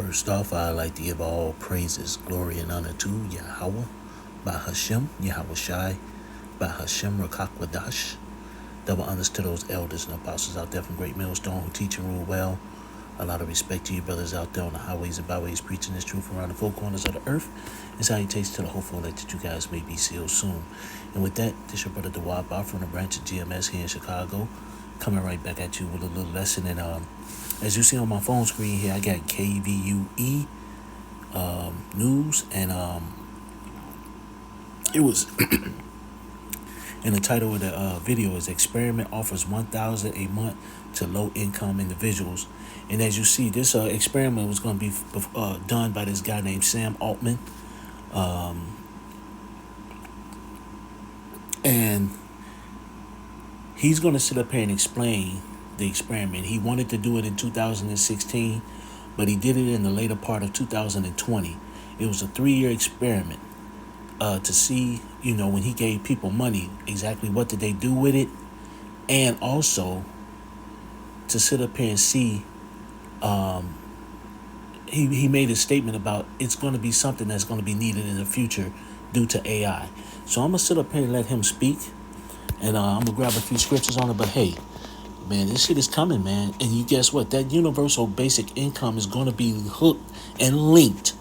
First off, I'd like to give all praises, glory, and honor to Yahweh, Bahashem, Yahweh Shai, Bahashem Rakakwadash. Double honors to those elders and apostles out there from Great Millstone who teach and rule well. A lot of respect to you brothers out there on the highways and byways preaching this truth around the four corners of the earth. And salutations to the hopeful that you guys may be sealed soon. And with that, this your brother Dawab from the branch of GMS here in Chicago, coming right back at you with a little lesson. And as you see on my phone screen here, I got KVUE news, and it was and the title of the video is "Experiment Offers $1,000 a month to Low-Income Individuals." And as you see, this experiment was going to be done by this guy named Sam Altman, and he's going to sit up here and explain the experiment. He wanted to do it in 2016, but he did it in the later part of 2020. It was a 3-year experiment to see, when he gave people money, exactly what did they do with it, and also to sit up here and see. He made a statement about it's going to be something that's going to be needed in the future due to AI. So I'm going to sit up here and let him speak, and I'm going to grab a few scriptures on it. But hey, man, this shit is coming, man. And you guess what? That universal basic income is going to be hooked and linked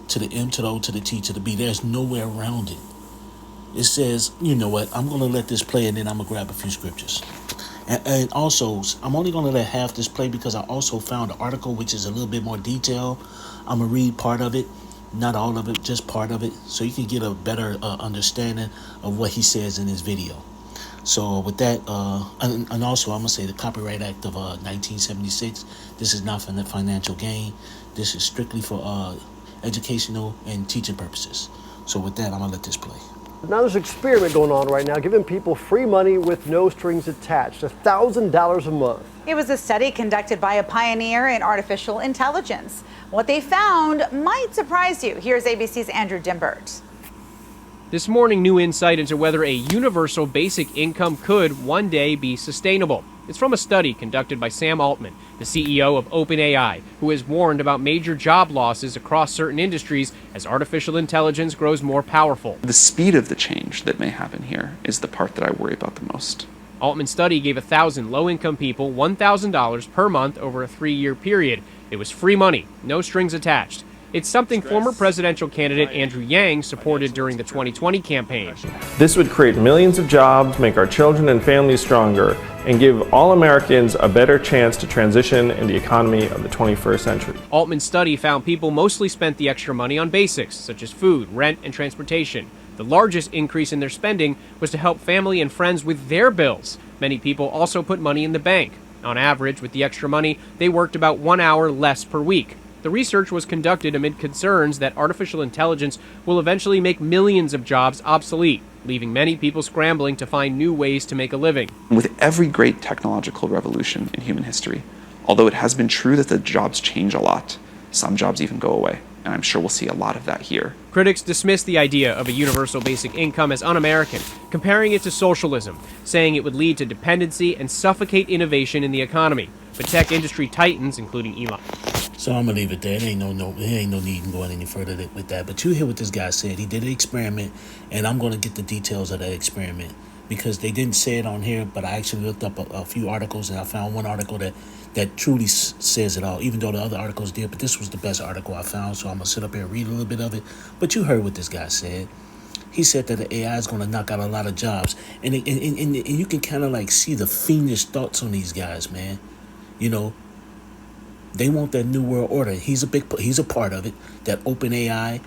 to the M, to the O, to the T, to the B. There's nowhere around it. It says, you know what? I'm going to let this play, and then I'm going to grab a few scriptures. And also, I'm only going to let half this play because I also found an article which is a little bit more detailed. I'm going to read part of it, not all of it, just part of it, so you can get a better understanding of what he says in his video. So with that, and also I'm going to say the Copyright Act of 1976, this is not for the financial gain. This is strictly for educational and teaching purposes. So with that, I'm going to let this play. Now there's an experiment going on right now, giving people free money with no strings attached, $1,000 a month. It was a study conducted by a pioneer in artificial intelligence. What they found might surprise you. Here's ABC's Andrew Dimbert. This morning, new insight into whether a universal basic income could one day be sustainable. It's from a study conducted by Sam Altman, the CEO of OpenAI, who has warned about major job losses across certain industries as artificial intelligence grows more powerful. The speed of the change that may happen here is the part that I worry about the most. Altman's study gave 1,000 low-income people $1,000 per month over a 3-year period. It was free money, no strings attached. It's something former presidential candidate Andrew Yang supported during the 2020 campaign. This would create millions of jobs, make our children and families stronger, and give all Americans a better chance to transition in the economy of the 21st century. Altman's study found people mostly spent the extra money on basics, such as food, rent, and transportation. The largest increase in their spending was to help family and friends with their bills. Many people also put money in the bank. On average, with the extra money, they worked about 1 hour less per week. The research was conducted amid concerns that artificial intelligence will eventually make millions of jobs obsolete, leaving many people scrambling to find new ways to make a living. With every great technological revolution in human history, although it has been true that the jobs change a lot, some jobs even go away, and I'm sure we'll see a lot of that here. Critics dismiss the idea of a universal basic income as un-American, comparing it to socialism, saying it would lead to dependency and suffocate innovation in the economy. But tech industry titans, including Elon. So I'm gonna leave it there. There ain't no need in going any further with that. But you hear what this guy said. He did an experiment, and I'm gonna get the details of that experiment because they didn't say it on here. But I actually looked up a few articles, and I found one article that truly says it all. Even though the other articles did, but this was the best article I found. So I'm gonna sit up here and read a little bit of it. But you heard what this guy said. He said that the AI is gonna knock out a lot of jobs, and you can kind of like see the fiendish thoughts on these guys, man. They want that new world order. He's a part of it. That open AI,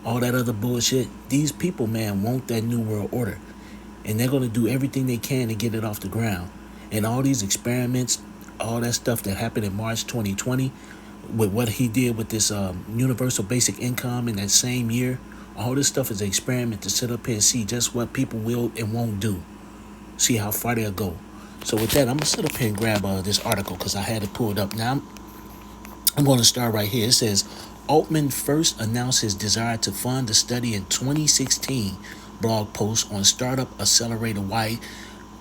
all that other bullshit. These people, man, want that new world order. And they're going to do everything they can to get it off the ground. And all these experiments, all that stuff that happened in March 2020, with what he did with this universal basic income in that same year, all this stuff is an experiment to sit up here and see just what people will and won't do. See how far they'll go. So with that, I'm going to sit up here and grab this article because I had it pulled up. Now, I'm going to start right here. It says, Altman first announced his desire to fund the study in 2016, blog post on Startup Accelerator Y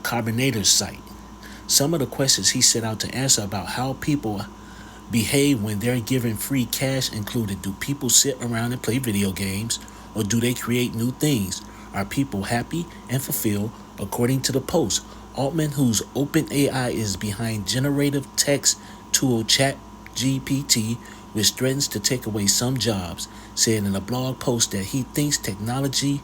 Combinator's site. Some of the questions he set out to answer about how people behave when they're given free cash included? Do people sit around and play video games, or do they create new things? Are people happy and fulfilled? According to the Post, Altman, whose OpenAI is behind generative text tool ChatGPT, which threatens to take away some jobs, said in a blog post that he thinks technology's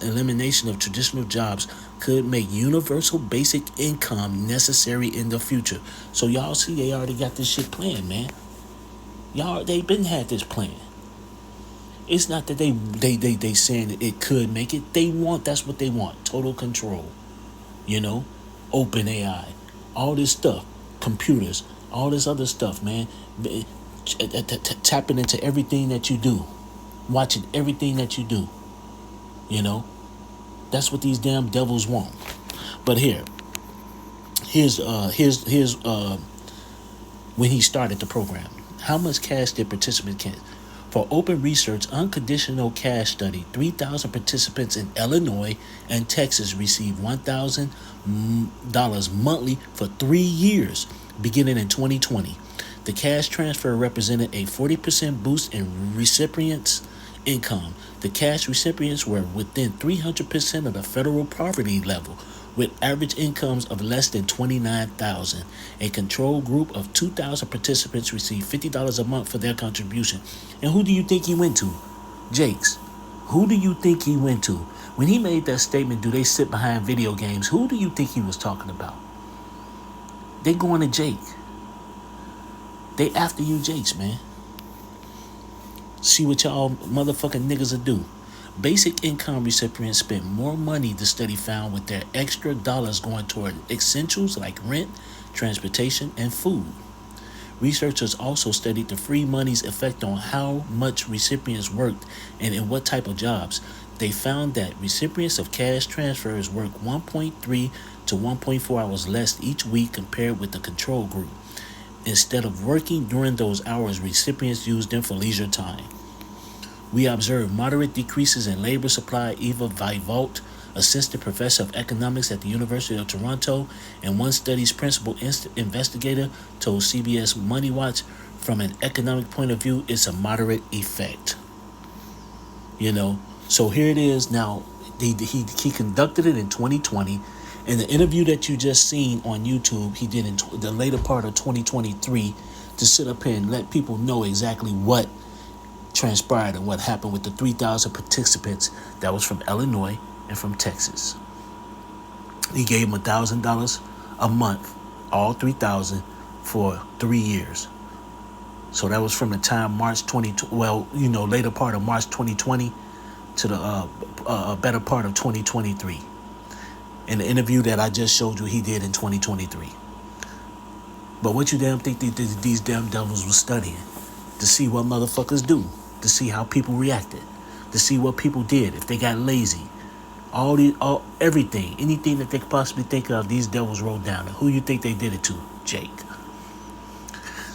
elimination of traditional jobs could make universal basic income necessary in the future. So y'all see, they already got this shit planned, man. They been had this plan. It's not that they saying that it could make it. That's what they want. Total control. Open AI. All this stuff. Computers. All this other stuff, man. Tapping into everything that you do. Watching everything that you do. That's what these damn devils want. But here's when he started the program. How much cash did participants get? For open research unconditional cash study, 3,000 participants in Illinois and Texas received $1,000 monthly for 3 years, beginning in 2020. The cash transfer represented a 40% boost in recipients' income. The cash recipients were within 300% of the federal poverty level, with average incomes of less than $29,000. A control group of 2,000 participants received $50 a month for their contribution. And who do you think he went to? Jakes. Who do you think he went to? When he made that statement, do they sit behind video games? Who do you think he was talking about? They going to Jake. They after you Jakes, man. See what y'all motherfucking niggas will do. Basic income recipients spent more money, the study found, with their extra dollars going toward essentials like rent, transportation, and food. Researchers also studied the free money's effect on how much recipients worked and in what type of jobs. They found that recipients of cash transfers worked 1.3 to 1.4 hours less each week compared with the control group. Instead of working during those hours, recipients used them for leisure time. We observed moderate decreases in labor supply. Eva Vivault, assistant professor of economics at the University of Toronto and one study's principal investigator, told CBS Money Watch, from an economic point of view, it's a moderate effect. So here it is now. He conducted it in 2020. In the interview that you just seen on YouTube, he did in the later part of 2023 to sit up here and let people know exactly what transpired and what happened with the 3,000 participants that was from Illinois and from Texas. He gave them $1,000 a month, all 3,000 for 3 years. So that was from the time later part of March 2020 to the better part of 2023. In the interview that I just showed you, he did in 2023. But what you damn think these damn devils was studying? To see what motherfuckers do. To see how people reacted. To see what people did. If they got lazy. Everything. Anything that they could possibly think of, these devils wrote down. And who you think they did it to? Jake.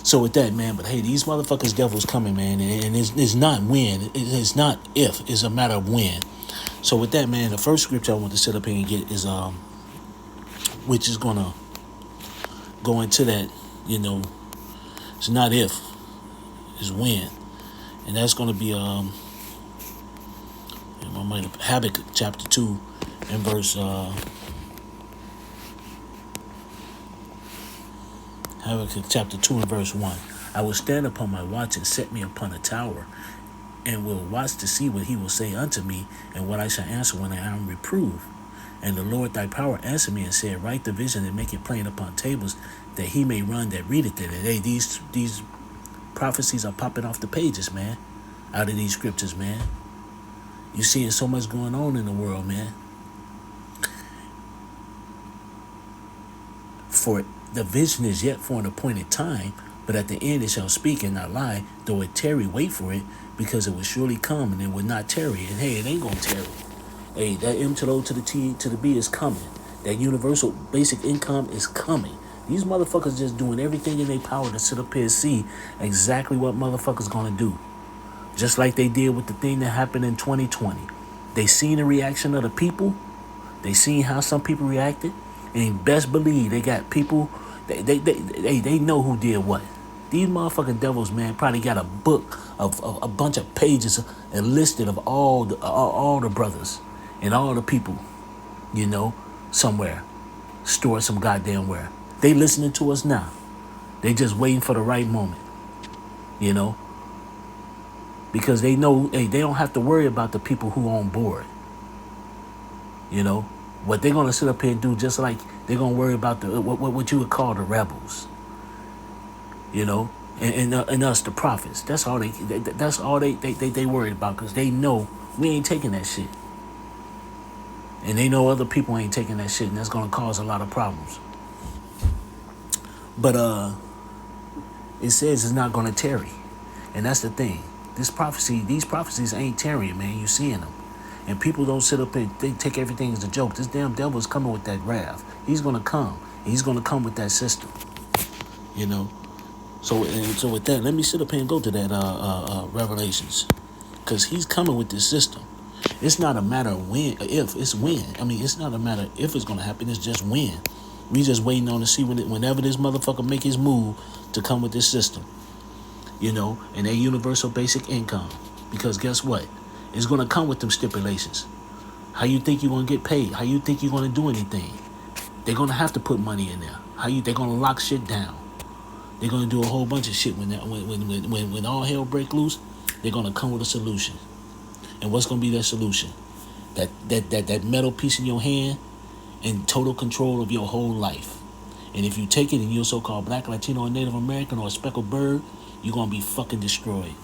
So with that, man, but hey, these motherfuckers devils coming, man. And it's not when. It's not if. It's a matter of when. So with that, man, the first scripture I want to sit up here and get is which is gonna go into that, it's not if, it's when. And that's gonna be Habakkuk chapter 2 and verse Habakkuk chapter 2 and verse 1. I will stand upon my watch and set me upon a tower, and will watch to see what he will say unto me, and what I shall answer when I am reproved. And the Lord thy power answered me and said, write the vision and make it plain upon tables, that he may run that readeth it. And hey, these prophecies are popping off the pages, man, out of these scriptures, man. You're seeing so much going on in the world, man. For the vision is yet for an appointed time, but at the end it shall speak and not lie. Though it tarry, wait for it, because it will surely come and it will not tarry. And hey, it ain't gonna tarry. Hey, that M to the O to the T to the B is coming. That universal basic income is coming. These motherfuckers just doing everything in their power to sit up here and see exactly what motherfuckers gonna do. Just like they did with the thing that happened in 2020. They seen the reaction of the people. They seen how some people reacted. And best believe they got people, they know who did what. These motherfucking devils, man, probably got a book of a bunch of pages enlisted of all the brothers and all the people, you know, somewhere, stored some goddamn where. They listening to us now. They just waiting for the right moment, you know, because they know, hey, they don't have to worry about the people who on board, you know. What they're gonna sit up here and do, just like they're gonna worry about the what you would call the rebels, you know, and us the prophets. That's all they worried about, because they know we ain't taking that shit, and they know other people ain't taking that shit, and that's gonna cause a lot of problems. But it says it's not gonna tarry, and that's the thing. These prophecies ain't tarrying, man. You seeing them. And people don't sit up and they take everything as a joke. This damn devil is coming with that wrath. He's gonna come. He's gonna come with that system. You know. So with that, let me sit up here and go to that Revelations, because he's coming with this system. It's not a matter of when, if, it's when. I mean, it's not a matter if it's gonna happen. It's just when. We just waiting on to see whenever this motherfucker make his move to come with this system. You know, and their universal basic income. Because guess what? It's going to come with them stipulations. How you think you're going to get paid? How you think you're going to do anything? They're going to have to put money in there. They're going to lock shit down. They're going to do a whole bunch of shit when all hell break loose. They're going to come with a solution. And what's going to be that solution? That metal piece in your hand and total control of your whole life. And if you take it and you're so-called Black, Latino, or Native American, or a speckled bird, you're going to be fucking destroyed,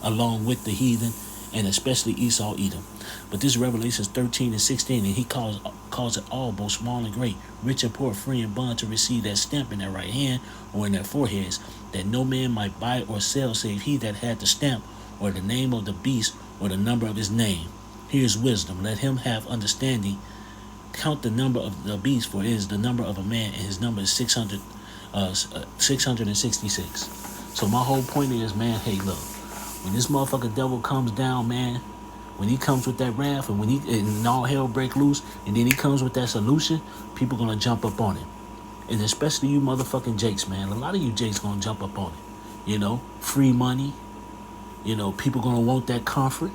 along with the heathen, and especially Esau, Edom. But this Revelations 13 and 16, and he calls it all, both small and great, rich and poor, free and bond, to receive that stamp in their right hand or in their foreheads, that no man might buy or sell save he that had the stamp, or the name of the beast, or the number of his name. Here's wisdom. Let him have understanding. Count the number of the beast, for it is the number of a man, and his number is 666. So my whole point is, man, hey, look, when this motherfucker devil comes down, man, when he comes with that wrath, and all hell break loose, and then he comes with that solution, people gonna jump up on him. And especially you motherfucking jakes, man. A lot of you jakes gonna jump up on it. You know, free money. You know, people gonna want that comfort.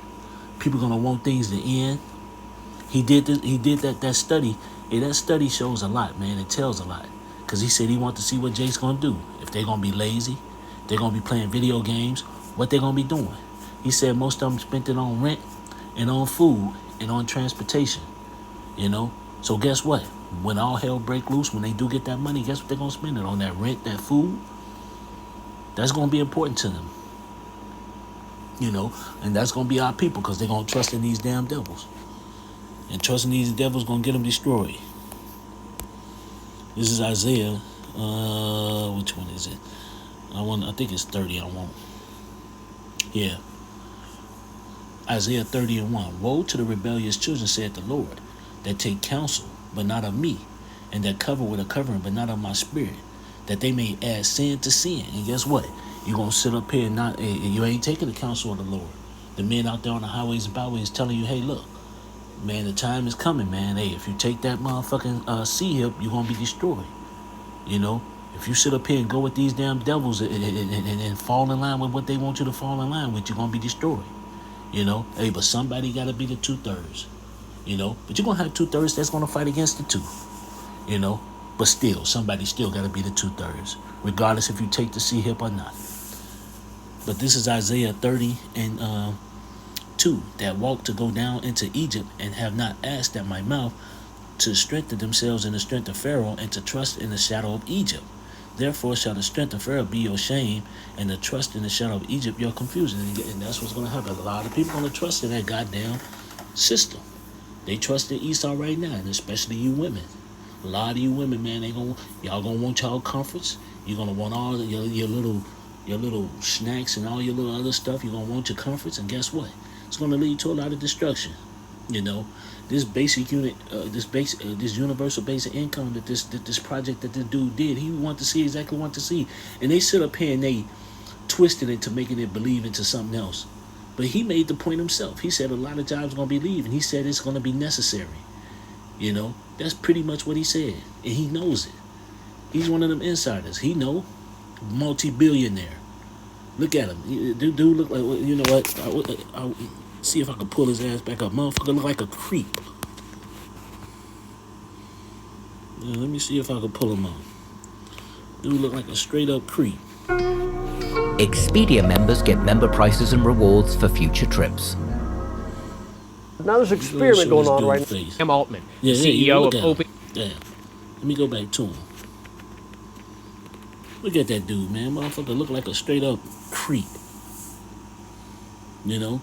People gonna want things to end. He did that study. Hey, that study shows a lot, man. It tells a lot. Because he said he wanted to see what Jake's gonna do. If they're gonna be lazy, they're gonna be playing video games, what they're gonna be doing. He said most of them spent it on rent and on food and on transportation. You know? So guess what? When all hell break loose, when they do get that money, guess what they're gonna spend it on? That rent, that food? That's gonna be important to them. You know? And that's gonna be our people, because they're gonna trust in these damn devils. And trusting these devils gonna get them destroyed. This is Isaiah. Which one is it? I think it's 30. Yeah. Isaiah 30 and 1. Woe to the rebellious children, saith the Lord, that take counsel, but not of me, and that cover with a covering, but not of my spirit, that they may add sin to sin. And guess what? You're gonna sit up here and you ain't taking the counsel of the Lord. The men out there on the highways and byways telling you, hey, look, man, the time is coming, man. Hey, if you take that motherfucking C-hip, you're gonna be destroyed. You know, if you sit up here and go with these damn devils and fall in line with what they want you to fall in line with, you're gonna be destroyed. You know, hey, but somebody gotta be the 2/3. You know, but you're gonna have 2/3 that's gonna fight against the 2. You know, but still, somebody still gotta be the 2/3, regardless if you take the C-hip or not. But this is Isaiah 30 and 2, that walk to go down into Egypt, and have not asked at my mouth, to strengthen themselves in the strength of Pharaoh, and to trust in the shadow of Egypt. Therefore shall the strength of Pharaoh be your shame, and the trust in the shadow of Egypt your confusion. And that's what's going to happen. A lot of people going to trust in that goddamn system. They trust in Esau right now, and especially you women. A lot of you women, man, y'all gonna want y'all comforts. You're gonna want all your little snacks and all your little other stuff. You're gonna want your comforts, and guess what? It's gonna lead to a lot of destruction. You know, this basic unit, this universal basic income that this project that this dude did, he wanted to see exactly what to see, and they sit up here and they twisted it to making it believe into something else. But he made the point himself. He said a lot of jobs are gonna be leaving. He said it's gonna be necessary. You know, that's pretty much what he said, and he knows it. He's one of them insiders. He know, multi-billionaire. Look at him. Dude look like, you know what? I'll see if I can pull his ass back up. Motherfucker look like a creep. Yeah, let me see if I can pull him up. Dude look like a straight up creep. Expedia members get member prices and rewards for future trips. Now there's an experiment going on right now. Sam Altman, Yeah, CEO look of at him. Open. Yeah. Let me go back to him. Look at that dude, man. Motherfucker look like a straight up creep. You know?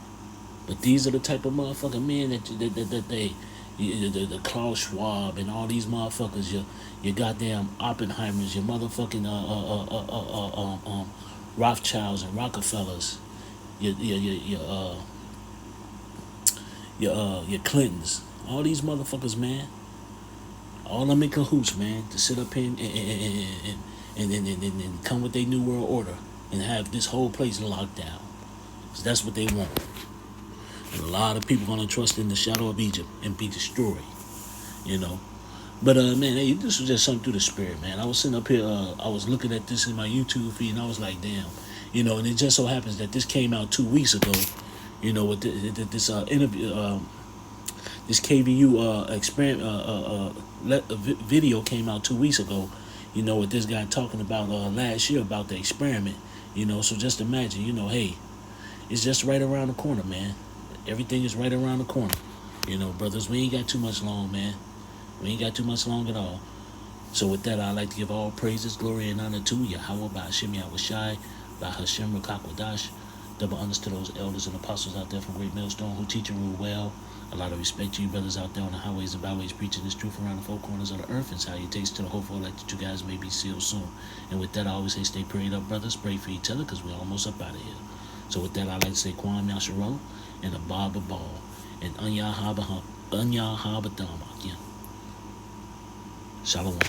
But these are the type of motherfucking men the Klaus Schwab and all these motherfuckers, your goddamn Oppenheimers, your motherfucking Rothschilds and Rockefellers, your Clintons, all these motherfuckers, man. All them in cahoots, man, to sit up here and come with their new world order and have this whole place locked down. Because that's what they want. And a lot of people gonna trust in the shadow of Egypt and be destroyed, you know. But man, hey, this was just something through the spirit, man. I was sitting up here, I was looking at this in my YouTube feed, and I was like, damn, you know. And it just so happens that this came out 2 weeks ago, you know, with this interview, this KVU experiment video came out 2 weeks ago, you know, with this guy talking about last year about the experiment, you know. So just imagine, you know, hey, it's just right around the corner, man. Everything is right around the corner. You know, brothers, we ain't got too much long, man. We ain't got too much long at all. So with that, I'd like to give all praises, glory, and honor to Yahweh, by Hashem Yahushai, by Hashem Rakakwadash. Double honors to those elders and apostles out there from Great Millstone who teach and rule well. A lot of respect to you brothers out there on the highways and byways preaching this truth around the four corners of the earth, and salutations to the hopeful elect that you guys may be sealed soon. And with that, I always say stay prayed up, brothers. Pray for each other because we're almost up out of here. So with that, I'd like to say Kwam Yasharon and a Baba Ball and Anya Habadam. Shalom.